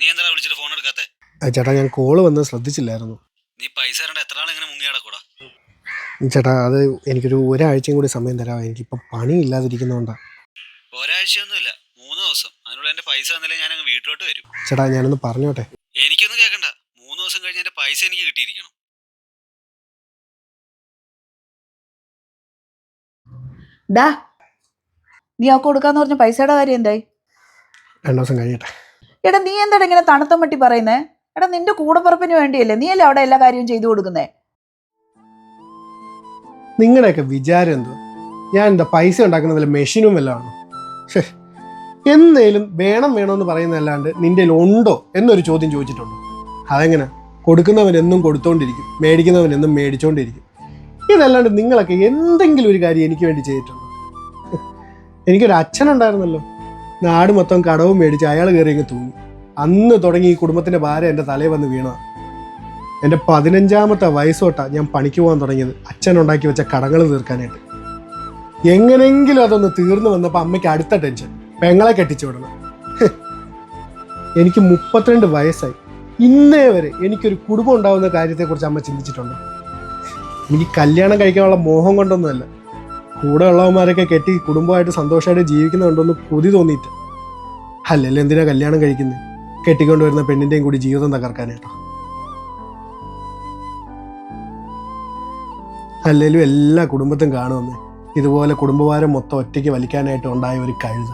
നീ എന്താ വിളിച്ചിട്ട് ഫോൺ എടുക്കാത്തെ? ചേട്ടാ ഞാൻ കോള് വന്ന് ശ്രദ്ധിച്ചില്ലായിരുന്നു. നീ പൈസ തരണ്ട എത്ര നാൾ ഇങ്ങനെ മുങ്ങി നടക്കൂടാ? ചേട്ടാ അത് എനിക്കൊരു ഒരാഴ്ചയും കൂടി സമയം തരാമോ? എനിക്കിപ്പോൾ പണിയില്ലാതിരിക്കുന്നതുകൊണ്ടാണ്. ഒരാഴ്ചയൊന്നുമില്ല, 3 ദിവസം. അതിനുള്ള എന്റെ പൈസ തന്നില്ലേ ഞാൻ അങ്ങ് വീട്ടിലോട്ട് വരും. ചേട്ടാ ഞാനൊന്ന് പറഞ്ഞോട്ടെ. എനിക്കൊന്നും കേൾക്കണ്ട. 3 ദിവസം കഴിഞ്ഞ് എന്റെ പൈസ എനിക്ക് കിട്ടിയിരിക്കണം. ഡാ, നീ അവൾക്ക് കൊടുക്കാന്ന് പറഞ്ഞ പൈസയുടെ കാര്യം എന്തായി? 2 ദിവസം കഴിയട്ടെ. എടാ നീ എന്താടാ ഇങ്ങനെ തണുത്ത മട്ടി പറയുന്നേ? എടാ നിന്റെ കൂടപ്പുറപ്പിന് വേണ്ടിയല്ലേ, നീ അല്ലേ അവിടെ എല്ലാ കാര്യവും ചെയ്തു കൊടുക്കുന്നേ? നിങ്ങളുടെയൊക്കെ വിചാരം എന്തോ ഞാൻ എന്താ പൈസ ഉണ്ടാക്കുന്ന വല്ല മെഷീനും വല്ലതും ആണോ? എന്നേലും വേണമെന്ന് പറയുന്നതല്ലാണ്ട് നിന്റെ ഉണ്ടോ എന്നൊരു ചോദ്യം ചോദിച്ചിട്ടുണ്ടോ? അതെങ്ങനെ? കൊടുക്കുന്നവൻ എന്നും കൊടുത്തോണ്ടിരിക്കും, മേടിക്കുന്നവൻ എന്നും മേടിച്ചോണ്ടിരിക്കും. ഇതല്ലാണ്ട് നിങ്ങളൊക്കെ എന്തെങ്കിലും ഒരു കാര്യം എനിക്ക് വേണ്ടി ചെയ്തിട്ടുണ്ടോ? എനിക്കൊരു അച്ഛനുണ്ടായിരുന്നല്ലോ, നാട് മൊത്തം കടവും മേടിച്ച് അയാൾ കയറി അങ്ങ് തൂങ്ങി. അന്ന് തുടങ്ങി ഈ കുടുംബത്തിൻ്റെ ഭാരം എൻ്റെ തലയിൽ വന്ന് വീണതാണ്. എൻ്റെ 15ാമത്തെ വയസ്സോട്ടാണ് ഞാൻ പണിക്ക് പോകാൻ തുടങ്ങിയത്, അച്ഛനുണ്ടാക്കി വെച്ച കടങ്ങൾ തീർക്കാനായിട്ട്. എങ്ങനെങ്കിലും അതൊന്ന് തീർന്നു വന്നപ്പോൾ അമ്മയ്ക്ക് അടുത്ത ടെൻഷൻ, പെങ്ങളെ കെട്ടിച്ചു വിടണം. എനിക്ക് 32 വയസ്സായി, ഇന്നേ വരെ എനിക്കൊരു കുടുംബം ഉണ്ടാവുന്ന കാര്യത്തെക്കുറിച്ച് അമ്മ ചിന്തിച്ചിട്ടുണ്ടോ? എനിക്ക് കല്യാണം കഴിക്കാനുള്ള മോഹം കൊണ്ടൊന്നുമല്ല, കൂടെ ഉള്ളവന്മാരൊക്കെ കെട്ടി കുടുംബമായിട്ട് സന്തോഷമായിട്ട് ജീവിക്കുന്നുണ്ടോന്ന് കൊതി തോന്നിയിട്ട്. അല്ലല്ലോ എന്തിനാ കല്യാണം കഴിക്കുന്നത്? കെട്ടിക്കൊണ്ടുവരുന്ന പെണ്ണിൻ്റെയും കൂടി ജീവിതം തകർക്കാനായിട്ടോ? അല്ലെങ്കിലും എല്ലാ കുടുംബത്തും കാണുമെന്ന് ഇതുപോലെ കുടുംബഭാരം മൊത്തം ഒറ്റയ്ക്ക് വലിക്കാനായിട്ട് ഉണ്ടായ ഒരു കഴുത.